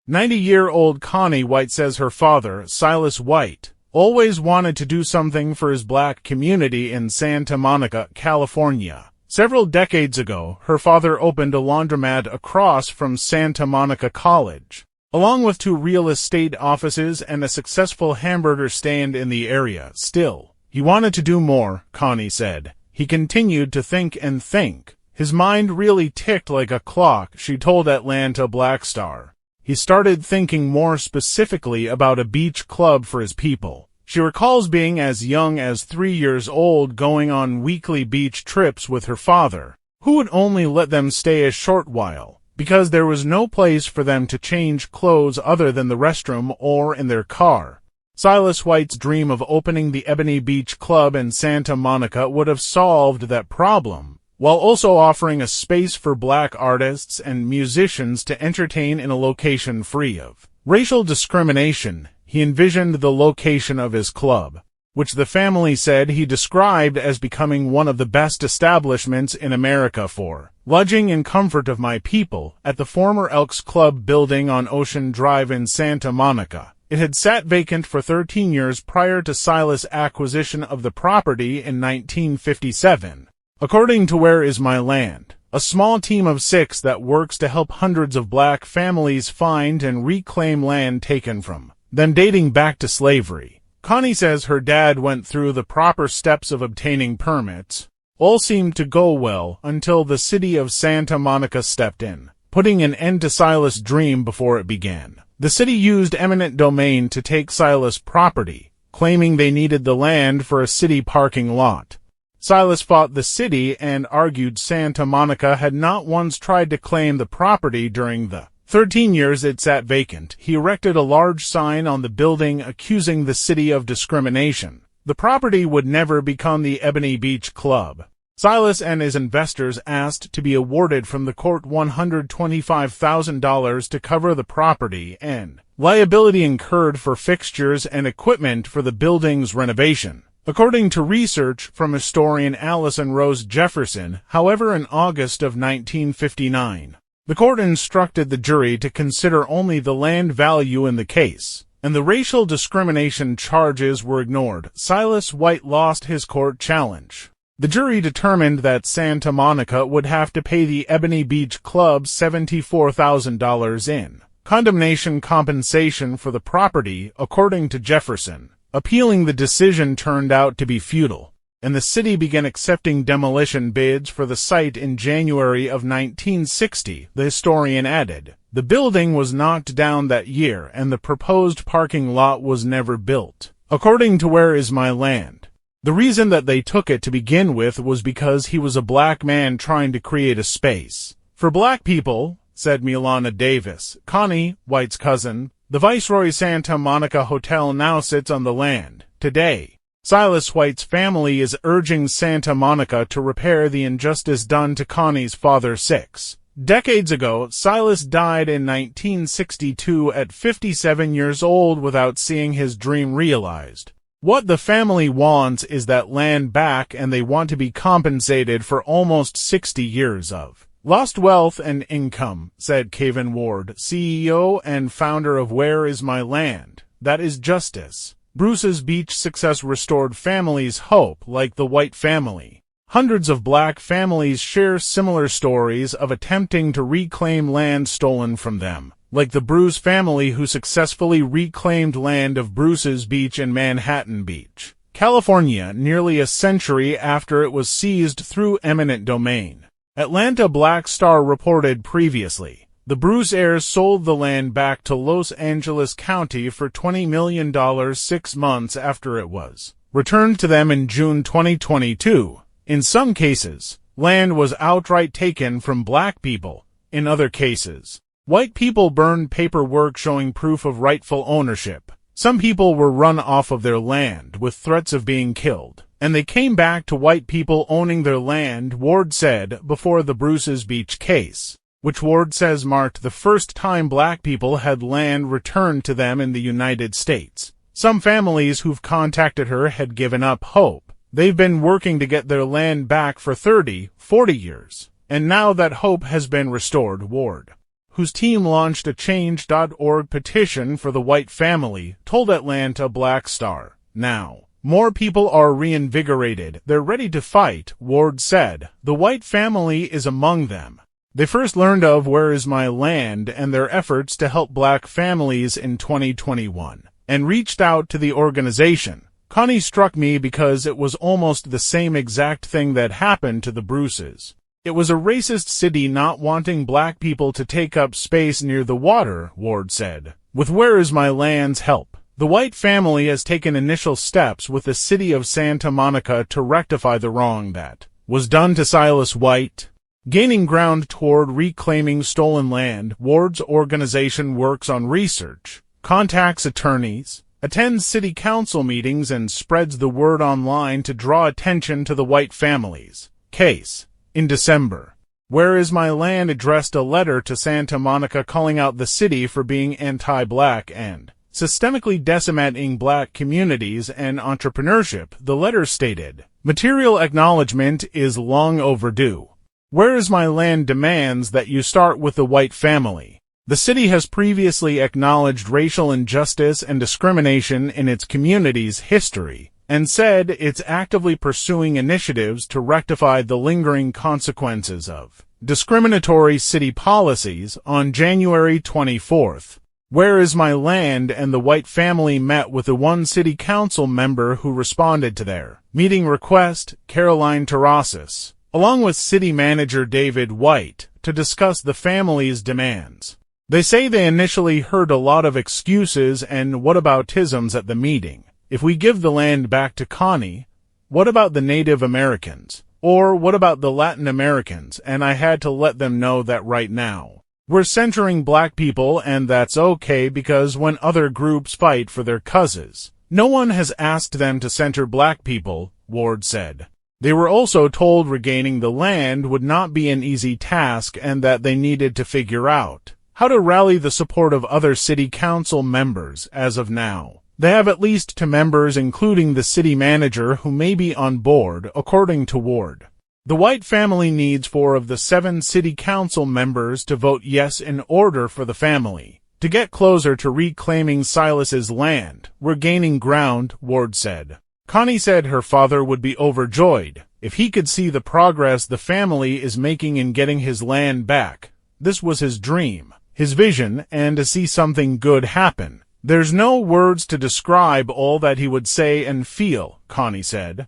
90-year-old Connie White says her father, Silas White, always wanted to do something for his black community in Santa Monica, California. Several decades ago, her father opened a laundromat across from Santa Monica College, along with 2 real estate offices and a successful hamburger stand in the area. Still, he wanted to do more, Connie said. He continued to think and think. His mind really ticked like a clock, she told Atlanta Black Star. He started thinking more specifically about a beach club for his people. She recalls being as young as 3 years old going on weekly beach trips with her father, who would only let them stay a short while, because there was no place for them to change clothes other than the restroom or in their car. Silas White's dream of opening the Ebony Beach Club in Santa Monica would have solved that problem, while also offering a space for black artists and musicians to entertain in a location free of racial discrimination. He envisioned the location of his club, which the family said he described as becoming one of the best establishments in America for lodging and comfort of my people, at the former Elks Club building on Ocean Drive in Santa Monica. It had sat vacant for 13 years prior to Silas' acquisition of the property in 1957. According to Where Is My Land, a small team of 6 that works to help hundreds of black families find and reclaim land taken from them dating back to slavery. Connie says her dad went through the proper steps of obtaining permits. All seemed to go well until the city of Santa Monica stepped in, putting an end to Silas' dream before it began. The city used eminent domain to take Silas' property, claiming they needed the land for a city parking lot. Silas fought the city and argued Santa Monica had not once tried to claim the property during the 13 years it sat vacant. He erected a large sign on the building accusing the city of discrimination. The property would never become the Ebony Beach Club. Silas and his investors asked to be awarded from the court $125,000 to cover the property and liability incurred for fixtures and equipment for the building's renovation. According to research from historian Allison Rose Jefferson, however, in August of 1959, the court instructed the jury to consider only the land value in the case, and the racial discrimination charges were ignored. Silas White lost his court challenge. The jury determined that Santa Monica would have to pay the Ebony Beach Club $74,000 in condemnation compensation for the property, according to Jefferson. Appealing the decision turned out to be futile, and the city began accepting demolition bids for the site in January of 1960, the historian added. The building was knocked down that year, and the proposed parking lot was never built. According to Where Is My Land, the reason that they took it to begin with was because he was a black man trying to create a space for black people, said Milana Davis, Connie White's cousin. The Viceroy Santa Monica Hotel now sits on the land. Today, Silas White's family is urging Santa Monica to repair the injustice done to Connie's father 6 decades ago. Silas died in 1962 at 57 years old without seeing his dream realized. What the family wants is that land back, and they want to be compensated for almost 60 years of lost wealth and income, said Kevin Ward, CEO and founder of Where Is My Land. That is justice. Bruce's beach success restored families' hope like the White family. Hundreds of black families share similar stories of attempting to reclaim land stolen from them, like the Bruce family who successfully reclaimed land of Bruce's Beach in Manhattan Beach, California, nearly a century after it was seized through eminent domain. Atlanta Black Star reported previously, the Bruce heirs sold the land back to Los Angeles County for $20 million 6 months after it was returned to them in June 2022. In some cases, land was outright taken from black people. In other cases, white people burned paperwork showing proof of rightful ownership. Some people were run off of their land with threats of being killed, and they came back to white people owning their land, Ward said, before the Bruce's Beach case, which Ward says marked the first time black people had land returned to them in the United States. Some families who've contacted her had given up hope. They've been working to get their land back for 30, 40 years, and now that hope has been restored, Ward, whose team launched a Change.org petition for the White family, told Atlanta Black Star. Now, more people are reinvigorated. They're ready to fight, Ward said. The White family is among them. They first learned of Where Is My Land and their efforts to help black families in 2021, and reached out to the organization. Connie struck me because it was almost the same exact thing that happened to the Bruces. It was a racist city not wanting black people to take up space near the water, Ward said. With Where Is My Land's help, the White family has taken initial steps with the city of Santa Monica to rectify the wrong that was done to Silas White. Gaining ground toward reclaiming stolen land, Ward's organization works on research, contacts attorneys, attends city council meetings, and spreads the word online to draw attention to the White family's case. In December, Where Is My Land addressed a letter to Santa Monica calling out the city for being anti-black and systemically decimating black communities and entrepreneurship. The letter stated, "Material acknowledgement is long overdue. Where Is My Land demands that you start with the White family. The city has previously acknowledged racial injustice and discrimination in its community's history, and said it's actively pursuing initiatives to rectify the lingering consequences of discriminatory city policies." On January 24th, Where Is My Land and the White family met with the one city council member who responded to their meeting request, Caroline Terrasas, along with city manager David White, to discuss the family's demands. They say they initially heard a lot of excuses and whataboutisms at the meeting. If we give the land back to Connie, what about the Native Americans? Or what about the Latin Americans? And I had to let them know that right now we're centering black people, and that's okay, because when other groups fight for their causes, no one has asked them to center black people, Ward said. They were also told regaining the land would not be an easy task and that they needed to figure out how to rally the support of other city council members. As of now, they have at least 2 members, including the city manager, who may be on board, according to Ward. The White family needs 4 of the 7 city council members to vote yes in order for the family to get closer to reclaiming Silas's land. "We're gaining ground," Ward said. Connie said her father would be overjoyed if he could see the progress the family is making in getting his land back. This was his dream, his vision, and to see something good happen. "There's no words to describe all that he would say and feel," Connie said.